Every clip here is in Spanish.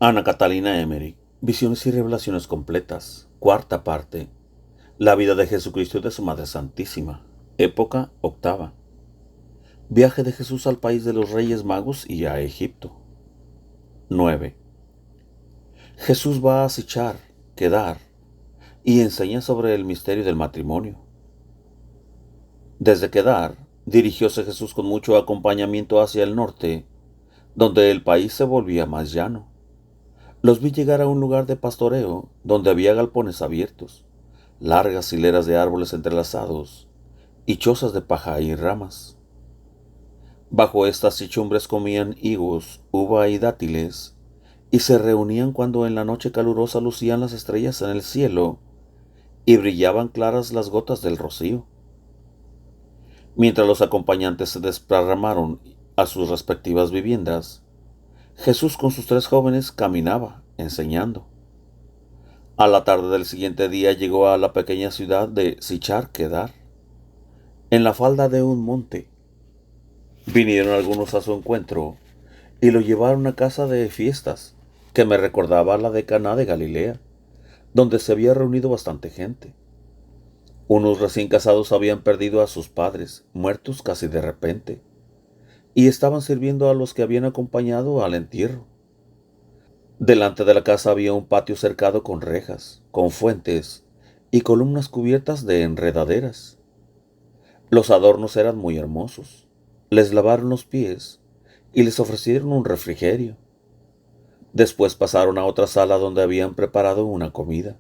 Ana Catalina Emery, Visiones y Revelaciones Completas, cuarta parte. La vida de Jesucristo y de su Madre Santísima, época octava. Viaje de Jesús al país de los Reyes Magos y a Egipto. 9. Jesús va a Sichar, Kedar, y enseña sobre el misterio del matrimonio. Desde Kedar, dirigióse Jesús con mucho acompañamiento hacia el norte, donde el país se volvía más llano. Los vi llegar a un lugar de pastoreo donde había galpones abiertos, largas hileras de árboles entrelazados y chozas de paja y ramas. Bajo estas techumbres comían higos, uva y dátiles, y se reunían cuando en la noche calurosa lucían las estrellas en el cielo y brillaban claras las gotas del rocío. Mientras los acompañantes se desparramaron a sus respectivas viviendas, Jesús con sus 3 jóvenes caminaba, enseñando. A la tarde del siguiente día llegó a la pequeña ciudad de Sichar Kedar, en la falda de un monte. Vinieron algunos a su encuentro y lo llevaron a casa de fiestas, que me recordaba la de Caná de Galilea, donde se había reunido bastante gente. Unos recién casados habían perdido a sus padres, muertos casi de repente, y estaban sirviendo a los que habían acompañado al entierro. Delante de la casa había un patio cercado con rejas, con fuentes y columnas cubiertas de enredaderas. Los adornos eran muy hermosos. Les lavaron los pies y les ofrecieron un refrigerio. Después pasaron a otra sala donde habían preparado una comida.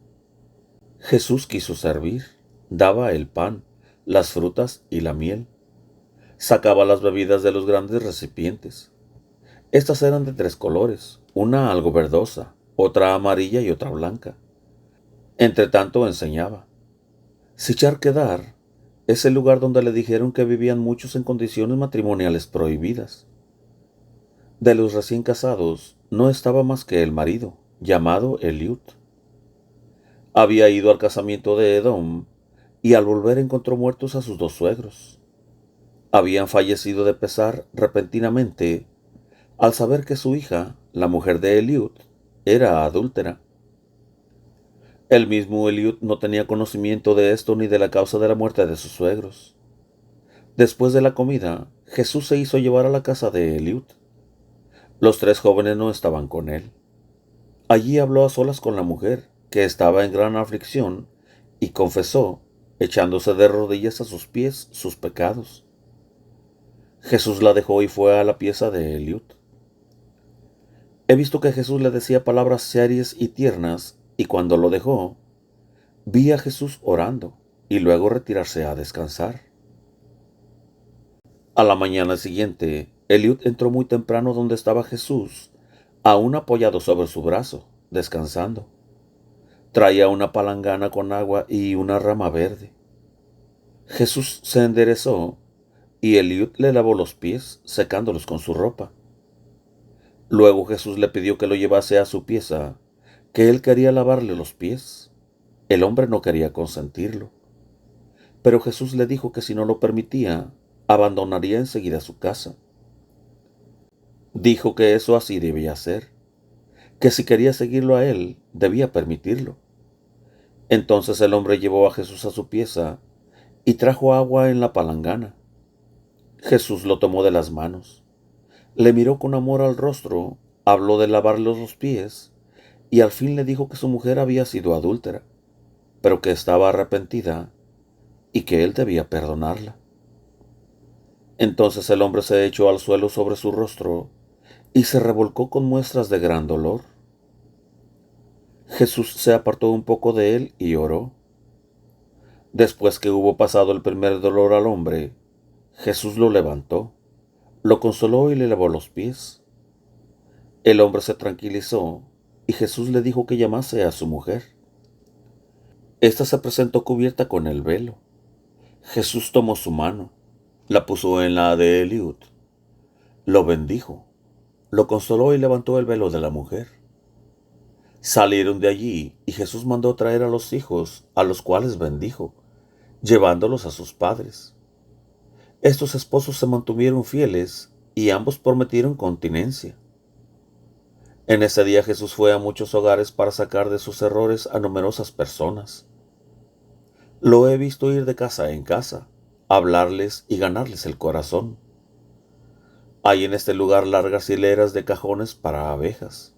Jesús quiso servir, daba el pan, las frutas y la miel. Sacaba las bebidas de los grandes recipientes. Estas eran de 3 colores, una algo verdosa, otra amarilla y otra blanca. Entretanto enseñaba. Sichar Kedar es el lugar donde le dijeron que vivían muchos en condiciones matrimoniales prohibidas. De los recién casados no estaba más que el marido, llamado Eliud. Había ido al casamiento de Edom y al volver encontró muertos a sus 2 suegros. Habían fallecido de pesar repentinamente al saber que su hija, la mujer de Eliud, era adúltera. El mismo Eliud no tenía conocimiento de esto ni de la causa de la muerte de sus suegros. Después de la comida, Jesús se hizo llevar a la casa de Eliud. Los 3 jóvenes no estaban con él. Allí habló a solas con la mujer, que estaba en gran aflicción, y confesó, echándose de rodillas a sus pies, sus pecados. Jesús la dejó y fue a la pieza de Eliud. He visto que Jesús le decía palabras serias y tiernas, y cuando lo dejó, vi a Jesús orando y luego retirarse a descansar. A la mañana siguiente, Eliud entró muy temprano donde estaba Jesús, aún apoyado sobre su brazo, descansando. Traía una palangana con agua y una rama verde. Jesús se enderezó y Eliud le lavó los pies, secándolos con su ropa. Luego Jesús le pidió que lo llevase a su pieza, que él quería lavarle los pies. El hombre no quería consentirlo, pero Jesús le dijo que si no lo permitía, abandonaría enseguida su casa. Dijo que eso así debía ser, que si quería seguirlo a él, debía permitirlo. Entonces el hombre llevó a Jesús a su pieza y trajo agua en la palangana. Jesús lo tomó de las manos, le miró con amor al rostro, habló de lavarle los pies y al fin le dijo que su mujer había sido adúltera, pero que estaba arrepentida y que él debía perdonarla. Entonces el hombre se echó al suelo sobre su rostro y se revolcó con muestras de gran dolor. Jesús se apartó un poco de él y oró. Después que hubo pasado el primer dolor al hombre, Jesús lo levantó, lo consoló y le lavó los pies. El hombre se tranquilizó y Jesús le dijo que llamase a su mujer. Esta se presentó cubierta con el velo. Jesús tomó su mano, la puso en la de Eliud, lo bendijo, lo consoló y levantó el velo de la mujer. Salieron de allí y Jesús mandó traer a los hijos, a los cuales bendijo, llevándolos a sus padres. Estos esposos se mantuvieron fieles y ambos prometieron continencia. En ese día Jesús fue a muchos hogares para sacar de sus errores a numerosas personas. Lo he visto ir de casa en casa, hablarles y ganarles el corazón. Hay en este lugar largas hileras de cajones para abejas.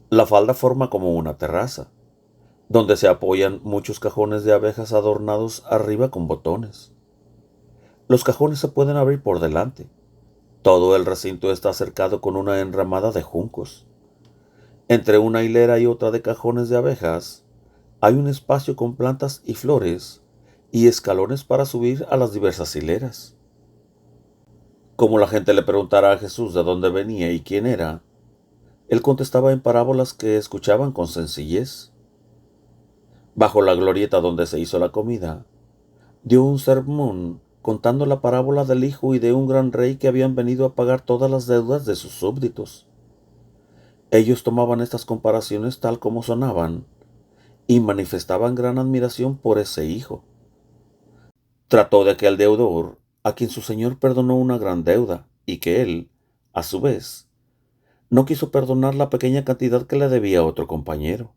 La falda forma como una terraza, donde se apoyan muchos cajones de abejas adornados arriba con botones. Los cajones se pueden abrir por delante. Todo el recinto está cercado con una enramada de juncos. Entre una hilera y otra de cajones de abejas, hay un espacio con plantas y flores y escalones para subir a las diversas hileras. Como la gente le preguntara a Jesús de dónde venía y quién era, él contestaba en parábolas que escuchaban con sencillez. Bajo la glorieta donde se hizo la comida, dio un sermón contando la parábola del hijo y de un gran rey que habían venido a pagar todas las deudas de sus súbditos. Ellos tomaban estas comparaciones tal como sonaban y manifestaban gran admiración por ese hijo. Trató de aquel deudor a quien su señor perdonó una gran deuda y que él, a su vez, no quiso perdonar la pequeña cantidad que le debía a otro compañero.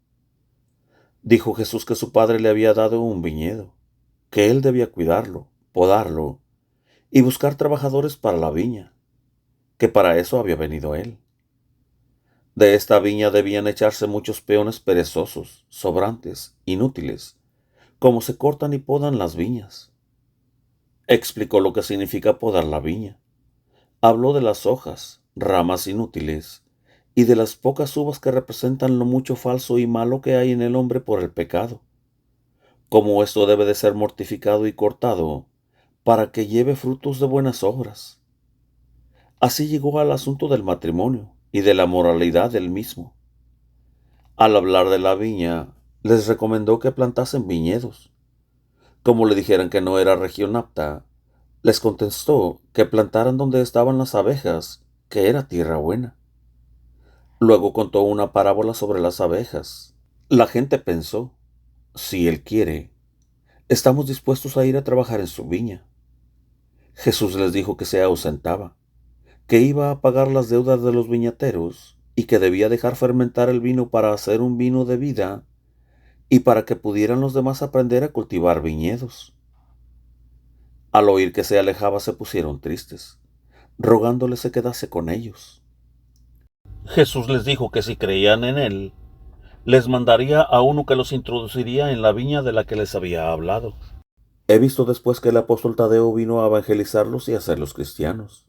Dijo Jesús que su padre le había dado un viñedo, que él debía cuidarlo, podarlo y buscar trabajadores para la viña, que para eso había venido él. De esta viña debían echarse muchos peones perezosos, sobrantes, inútiles, como se cortan y podan las viñas. Explicó lo que significa podar la viña. Habló de las hojas, ramas inútiles, y de las pocas uvas que representan lo mucho falso y malo que hay en el hombre por el pecado. Cómo esto debe de ser mortificado y cortado para que lleve frutos de buenas obras. Así llegó al asunto del matrimonio y de la moralidad del mismo. Al hablar de la viña, les recomendó que plantasen viñedos. Como le dijeran que no era región apta, les contestó que plantaran donde estaban las abejas, que era tierra buena. Luego contó una parábola sobre las abejas. La gente pensó, si él quiere, estamos dispuestos a ir a trabajar en su viña. Jesús les dijo que se ausentaba, que iba a pagar las deudas de los viñateros y que debía dejar fermentar el vino para hacer un vino de vida y para que pudieran los demás aprender a cultivar viñedos. Al oír que se alejaba se pusieron tristes, rogándole se quedase con ellos. Jesús les dijo que si creían en él, les mandaría a uno que los introduciría en la viña de la que les había hablado. He visto después que el apóstol Tadeo vino a evangelizarlos y a hacerlos cristianos,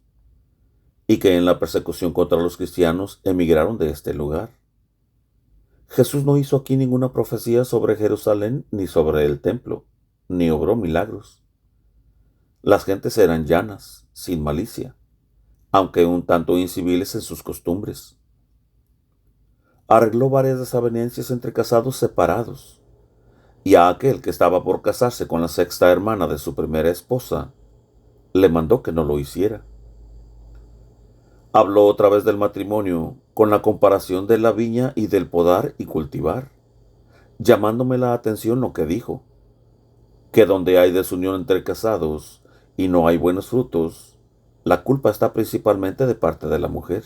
y que en la persecución contra los cristianos emigraron de este lugar. Jesús no hizo aquí ninguna profecía sobre Jerusalén ni sobre el templo, ni obró milagros. Las gentes eran llanas, sin malicia, aunque un tanto inciviles en sus costumbres. Arregló varias desavenencias entre casados separados, y a aquel que estaba por casarse con la sexta hermana de su primera esposa, le mandó que no lo hiciera. Habló otra vez del matrimonio con la comparación de la viña y del podar y cultivar, llamándome la atención lo que dijo, que donde hay desunión entre casados y no hay buenos frutos, la culpa está principalmente de parte de la mujer.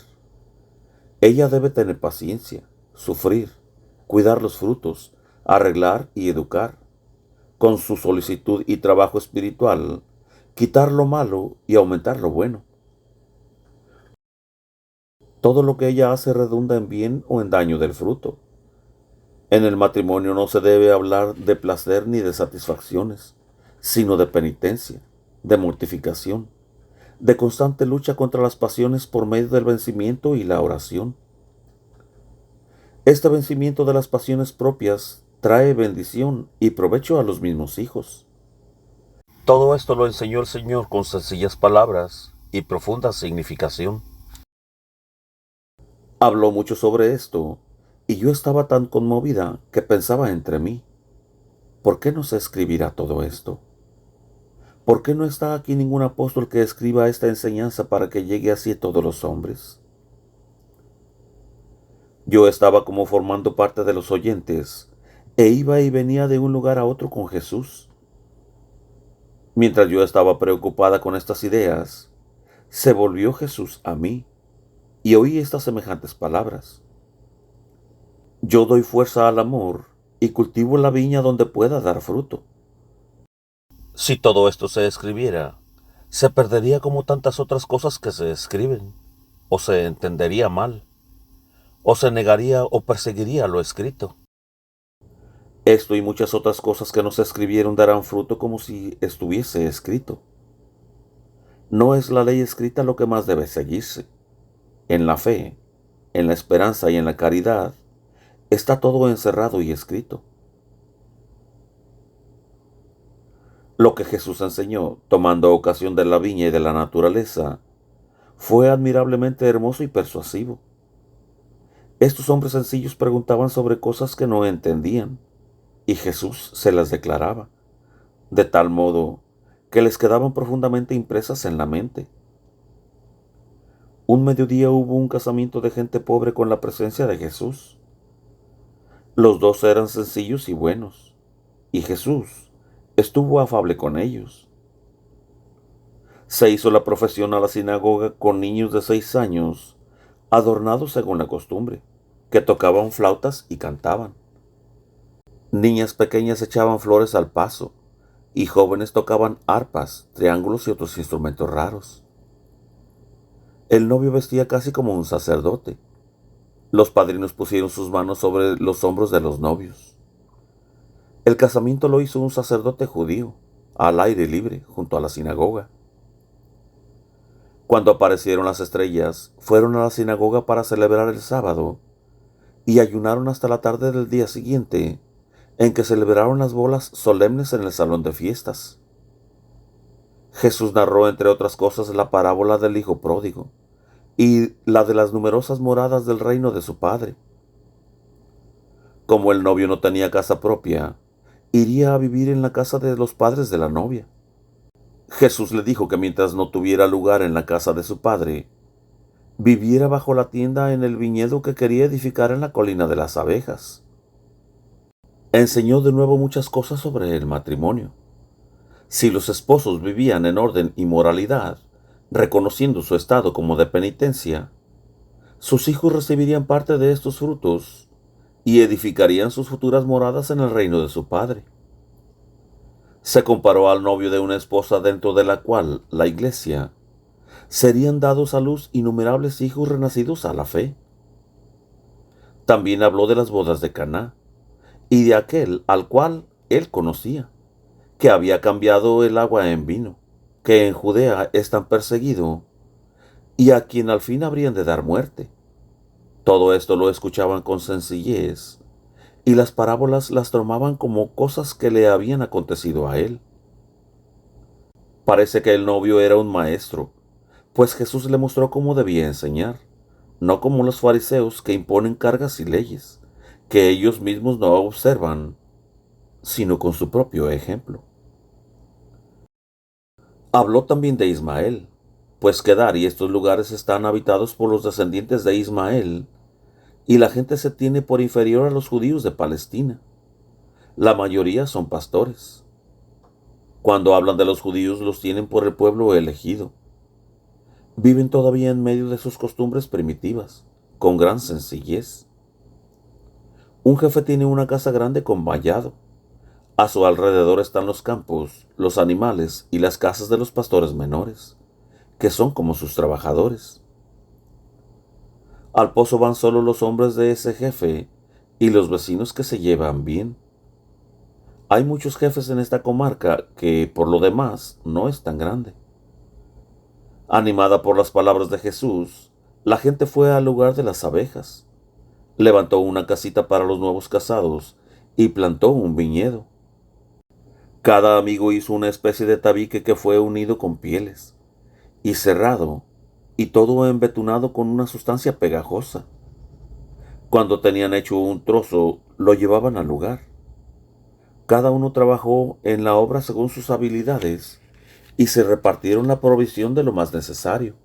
Ella debe tener paciencia, sufrir, cuidar los frutos, arreglar y educar, con su solicitud y trabajo espiritual, quitar lo malo y aumentar lo bueno. Todo lo que ella hace redunda en bien o en daño del fruto. En el matrimonio no se debe hablar de placer ni de satisfacciones, sino de penitencia, de mortificación, de constante lucha contra las pasiones por medio del vencimiento y la oración. Este vencimiento de las pasiones propias trae bendición y provecho a los mismos hijos. Todo esto lo enseñó el Señor con sencillas palabras y profunda significación. Habló mucho sobre esto, y yo estaba tan conmovida que pensaba entre mí, ¿por qué no se escribirá todo esto? ¿Por qué no está aquí ningún apóstol que escriba esta enseñanza para que llegue así a todos los hombres? Yo estaba como formando parte de los oyentes, e iba y venía de un lugar a otro con Jesús. Mientras yo estaba preocupada con estas ideas, se volvió Jesús a mí, y oí estas semejantes palabras. Yo doy fuerza al amor y cultivo la viña donde pueda dar fruto. Si todo esto se escribiera, se perdería como tantas otras cosas que se escriben, o se entendería mal, o se negaría o perseguiría lo escrito. Esto y muchas otras cosas que no se escribieron darán fruto como si estuviese escrito. No es la ley escrita lo que más debe seguirse. En la fe, en la esperanza y en la caridad está todo encerrado y escrito. Lo que Jesús enseñó, tomando ocasión de la viña y de la naturaleza, fue admirablemente hermoso y persuasivo. Estos hombres sencillos preguntaban sobre cosas que no entendían, y Jesús se las declaraba, de tal modo que les quedaban profundamente impresas en la mente. Un mediodía hubo un casamiento de gente pobre con la presencia de Jesús. Los dos eran sencillos y buenos, y Jesús estuvo afable con ellos. Se hizo la profesión a la sinagoga con niños de 6 años, adornados según la costumbre, que tocaban flautas y cantaban. Niñas pequeñas echaban flores al paso, y jóvenes tocaban arpas, triángulos y otros instrumentos raros. El novio vestía casi como un sacerdote. Los padrinos pusieron sus manos sobre los hombros de los novios. El casamiento lo hizo un sacerdote judío, al aire libre, junto a la sinagoga. Cuando aparecieron las estrellas, fueron a la sinagoga para celebrar el sábado y ayunaron hasta la tarde del día siguiente, en que celebraron las bodas solemnes en el salón de fiestas. Jesús narró, entre otras cosas, la parábola del hijo pródigo y la de las numerosas moradas del reino de su padre. Como el novio no tenía casa propia, iría a vivir en la casa de los padres de la novia. Jesús le dijo que mientras no tuviera lugar en la casa de su padre, viviera bajo la tienda en el viñedo que quería edificar en la colina de las abejas. Enseñó de nuevo muchas cosas sobre el matrimonio. Si los esposos vivían en orden y moralidad, reconociendo su estado como de penitencia, sus hijos recibirían parte de estos frutos y edificarían sus futuras moradas en el reino de su padre. Se comparó al novio de una esposa dentro de la cual, la iglesia, serían dados a luz innumerables hijos renacidos a la fe. También habló de las bodas de Caná y de aquel al cual él conocía, que había cambiado el agua en vino, que en Judea es tan perseguido y a quien al fin habrían de dar muerte. Todo esto lo escuchaban con sencillez y las parábolas las tomaban como cosas que le habían acontecido a él. Parece que el novio era un maestro, pues Jesús le mostró cómo debía enseñar, no como los fariseos que imponen cargas y leyes, que ellos mismos no observan, sino con su propio ejemplo. Habló también de Ismael, pues Kedar y estos lugares están habitados por los descendientes de Ismael, y la gente se tiene por inferior a los judíos de Palestina. La mayoría son pastores. Cuando hablan de los judíos, los tienen por el pueblo elegido. Viven todavía en medio de sus costumbres primitivas, con gran sencillez. Un jefe tiene una casa grande con vallado. A su alrededor están los campos, los animales y las casas de los pastores menores, que son como sus trabajadores. Al pozo van solo los hombres de ese jefe y los vecinos que se llevan bien. Hay muchos jefes en esta comarca que, por lo demás, no es tan grande. Animada por las palabras de Jesús, la gente fue al lugar de las abejas, levantó una casita para los nuevos casados y plantó un viñedo. Cada amigo hizo una especie de tabique que fue unido con pieles y cerrado, y todo embetunado con una sustancia pegajosa. Cuando tenían hecho un trozo, lo llevaban al lugar. Cada uno trabajó en la obra según sus habilidades y se repartieron la provisión de lo más necesario.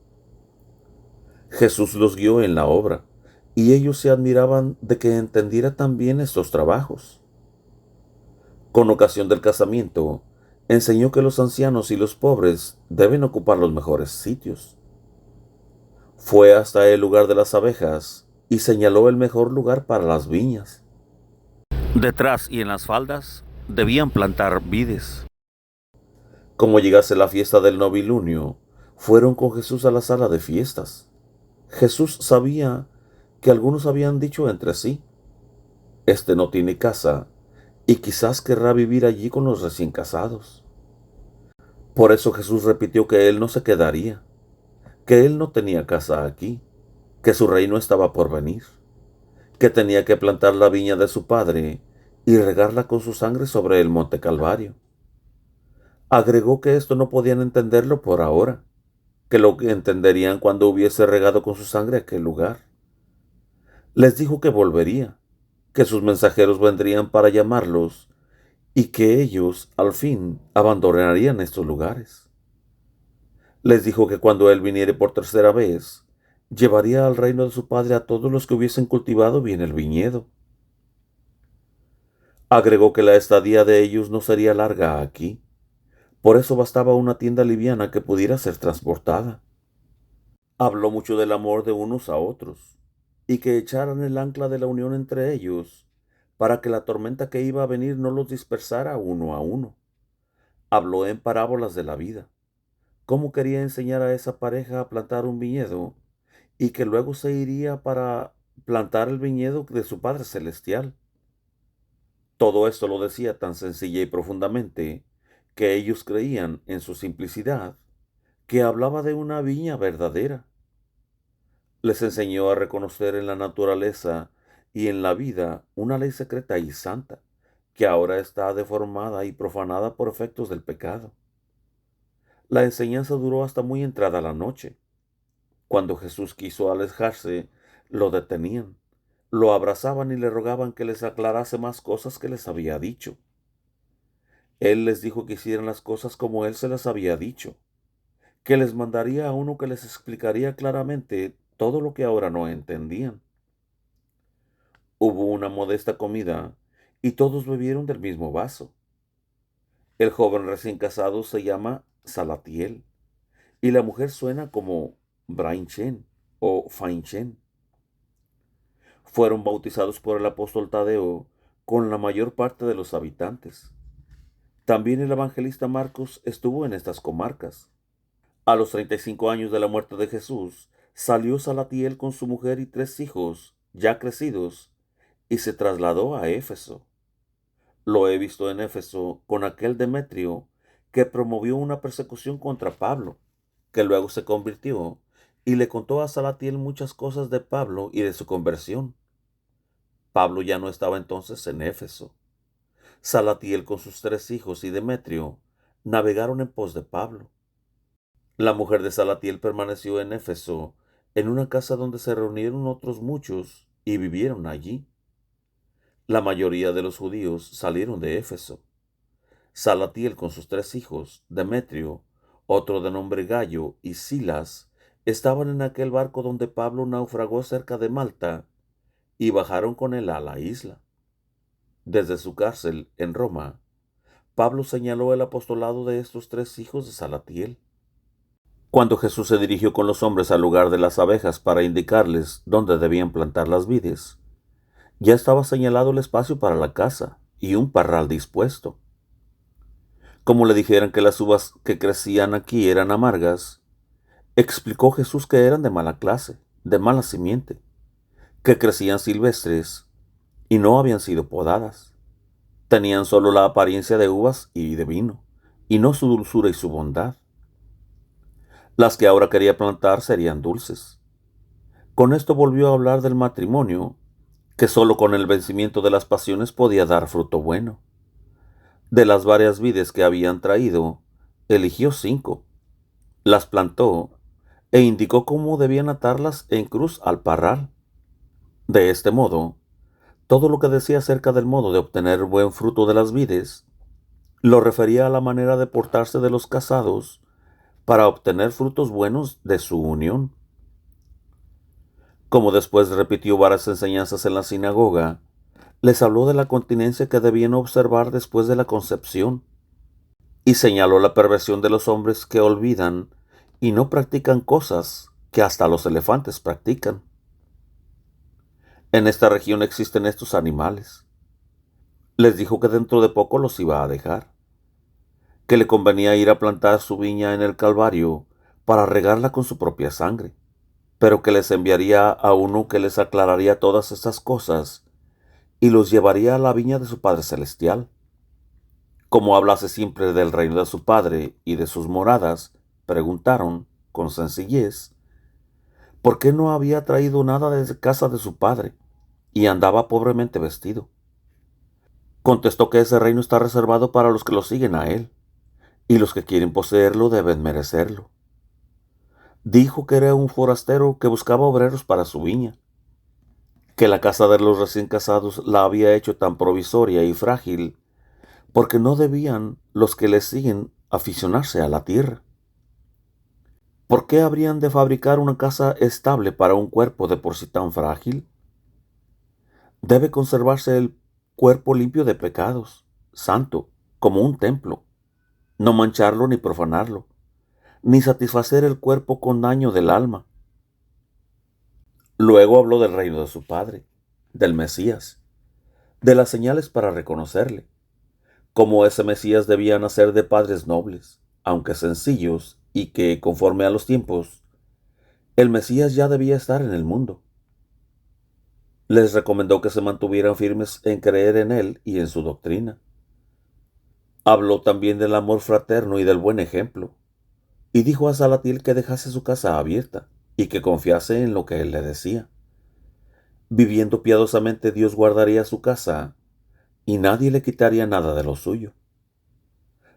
Jesús los guió en la obra, y ellos se admiraban de que entendiera tan bien estos trabajos. Con ocasión del casamiento, enseñó que los ancianos y los pobres deben ocupar los mejores sitios. Fue hasta el lugar de las abejas y señaló el mejor lugar para las viñas. Detrás y en las faldas debían plantar vides. Como llegase la fiesta del novilunio, fueron con Jesús a la sala de fiestas. Jesús sabía que algunos habían dicho entre sí: Este no tiene casa, y quizás querrá vivir allí con los recién casados. Por eso Jesús repitió que él no se quedaría, que él no tenía casa aquí, que su reino estaba por venir, que tenía que plantar la viña de su padre y regarla con su sangre sobre el monte Calvario. Agregó que esto no podían entenderlo por ahora, que lo entenderían cuando hubiese regado con su sangre aquel lugar. Les dijo que volvería, que sus mensajeros vendrían para llamarlos y que ellos, al fin, abandonarían estos lugares. Les dijo que cuando él viniere por tercera vez, llevaría al reino de su padre a todos los que hubiesen cultivado bien el viñedo. Agregó que la estadía de ellos no sería larga aquí, por eso bastaba una tienda liviana que pudiera ser transportada. Habló mucho del amor de unos a otros, y que echaran el ancla de la unión entre ellos, para que la tormenta que iba a venir no los dispersara uno a uno. Habló en parábolas de la vida, cómo quería enseñar a esa pareja a plantar un viñedo, y que luego se iría para plantar el viñedo de su Padre Celestial. Todo esto lo decía tan sencilla y profundamente, que ellos creían en su simplicidad, que hablaba de una viña verdadera. Les enseñó a reconocer en la naturaleza y en la vida una ley secreta y santa, que ahora está deformada y profanada por efectos del pecado. La enseñanza duró hasta muy entrada la noche. Cuando Jesús quiso alejarse, lo detenían, lo abrazaban y le rogaban que les aclarase más cosas que les había dicho. Él les dijo que hicieran las cosas como él se las había dicho, que les mandaría a uno que les explicaría claramente todo lo que ahora no entendían. Hubo una modesta comida y todos bebieron del mismo vaso. El joven recién casado se llama Salatiel y la mujer suena como Brainchen o Fainchen. Fueron bautizados por el apóstol Tadeo con la mayor parte de los habitantes. También el evangelista Marcos estuvo en estas comarcas. A los 35 años de la muerte de Jesús, salió Salatiel con su mujer y 3 hijos, ya crecidos, y se trasladó a Éfeso. Lo he visto en Éfeso con aquel Demetrio que promovió una persecución contra Pablo, que luego se convirtió, y le contó a Salatiel muchas cosas de Pablo y de su conversión. Pablo ya no estaba entonces en Éfeso. Salatiel con sus 3 hijos y Demetrio navegaron en pos de Pablo. La mujer de Salatiel permaneció en Éfeso, en una casa donde se reunieron otros muchos y vivieron allí. La mayoría de los judíos salieron de Éfeso. Salatiel con sus 3 hijos, Demetrio, otro de nombre Gallo, y Silas, estaban en aquel barco donde Pablo naufragó cerca de Malta, y bajaron con él a la isla. Desde su cárcel en Roma, Pablo señaló el apostolado de estos 3 hijos de Salatiel. Cuando Jesús se dirigió con los hombres al lugar de las abejas para indicarles dónde debían plantar las vides, ya estaba señalado el espacio para la casa y un parral dispuesto. Como le dijeran que las uvas que crecían aquí eran amargas, explicó Jesús que eran de mala clase, de mala simiente, que crecían silvestres y no habían sido podadas. Tenían solo la apariencia de uvas y de vino, y no su dulzura y su bondad. Las que ahora quería plantar serían dulces. Con esto volvió a hablar del matrimonio, que sólo con el vencimiento de las pasiones podía dar fruto bueno. De las varias vides que habían traído, eligió 5, las plantó e indicó cómo debían atarlas en cruz al parral. De este modo, todo lo que decía acerca del modo de obtener buen fruto de las vides, lo refería a la manera de portarse de los casados para obtener frutos buenos de su unión. Como después repitió varias enseñanzas en la sinagoga, les habló de la continencia que debían observar después de la concepción, y señaló la perversión de los hombres que olvidan y no practican cosas que hasta los elefantes practican. En esta región existen estos animales. Les dijo que dentro de poco los iba a dejar, que le convenía ir a plantar su viña en el Calvario para regarla con su propia sangre, pero que les enviaría a uno que les aclararía todas estas cosas y los llevaría a la viña de su Padre Celestial. Como hablase siempre del reino de su Padre y de sus moradas, preguntaron, con sencillez, por qué no había traído nada de casa de su padre y andaba pobremente vestido. Contestó que ese reino está reservado para los que lo siguen a él, y los que quieren poseerlo deben merecerlo. Dijo que era un forastero que buscaba obreros para su viña, que la casa de los recién casados la había hecho tan provisoria y frágil porque no debían los que le siguen aficionarse a la tierra. ¿Por qué habrían de fabricar una casa estable para un cuerpo de por sí tan frágil? Debe conservarse el cuerpo limpio de pecados, santo, como un templo, no mancharlo ni profanarlo, ni satisfacer el cuerpo con daño del alma. Luego habló del reino de su Padre, del Mesías, de las señales para reconocerle, cómo ese Mesías debía nacer de padres nobles, aunque sencillos, y que, conforme a los tiempos, el Mesías ya debía estar en el mundo. Les recomendó que se mantuvieran firmes en creer en él y en su doctrina. Habló también del amor fraterno y del buen ejemplo, y dijo a Salatiel que dejase su casa abierta y que confiase en lo que él le decía. Viviendo piadosamente, Dios guardaría su casa y nadie le quitaría nada de lo suyo.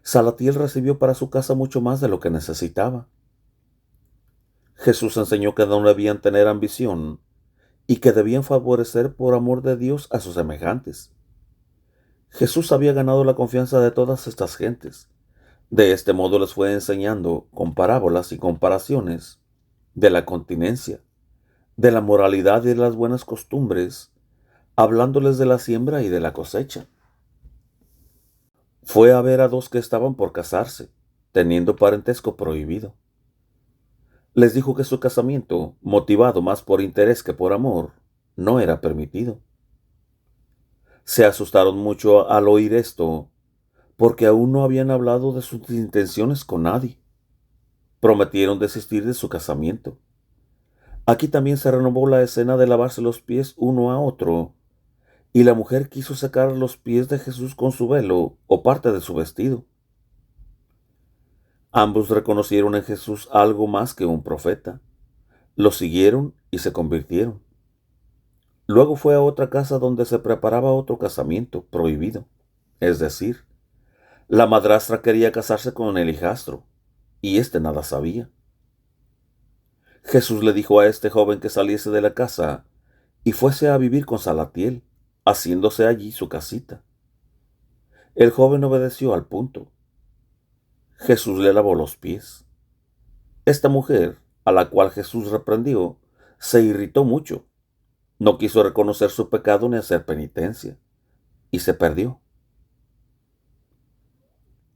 Salatiel recibió para su casa mucho más de lo que necesitaba. Jesús enseñó que no debían tener ambición y que debían favorecer por amor de Dios a sus semejantes. Jesús había ganado la confianza de todas estas gentes. De este modo les fue enseñando, con parábolas y comparaciones, de la continencia, de la moralidad y de las buenas costumbres, hablándoles de la siembra y de la cosecha. Fue a ver a dos que estaban por casarse, teniendo parentesco prohibido. Les dijo que su casamiento, motivado más por interés que por amor, no era permitido. Se asustaron mucho al oír esto, porque aún no habían hablado de sus intenciones con nadie. Prometieron desistir de su casamiento. Aquí también se renovó la escena de lavarse los pies uno a otro, y la mujer quiso secar los pies de Jesús con su velo o parte de su vestido. Ambos reconocieron en Jesús algo más que un profeta. Lo siguieron y se convirtieron. Luego fue a otra casa donde se preparaba otro casamiento prohibido. Es decir, la madrastra quería casarse con el hijastro, y éste nada sabía. Jesús le dijo a este joven que saliese de la casa y fuese a vivir con Salatiel, haciéndose allí su casita. El joven obedeció al punto. Jesús le lavó los pies. Esta mujer, a la cual Jesús reprendió, se irritó mucho. No quiso reconocer su pecado ni hacer penitencia, y se perdió.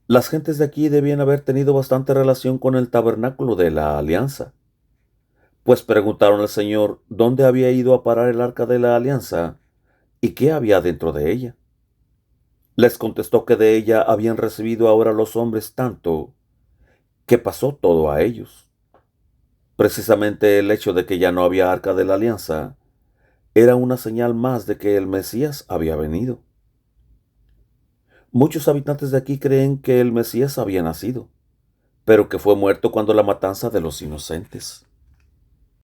Las gentes de aquí debían haber tenido bastante relación con el tabernáculo de la alianza, pues preguntaron al Señor dónde había ido a parar el arca de la alianza y qué había dentro de ella. Les contestó que de ella habían recibido ahora los hombres tanto que pasó todo a ellos. Precisamente el hecho de que ya no había arca de la alianza era una señal más de que el Mesías había venido. Muchos habitantes de aquí creen que el Mesías había nacido, pero que fue muerto cuando la matanza de los inocentes.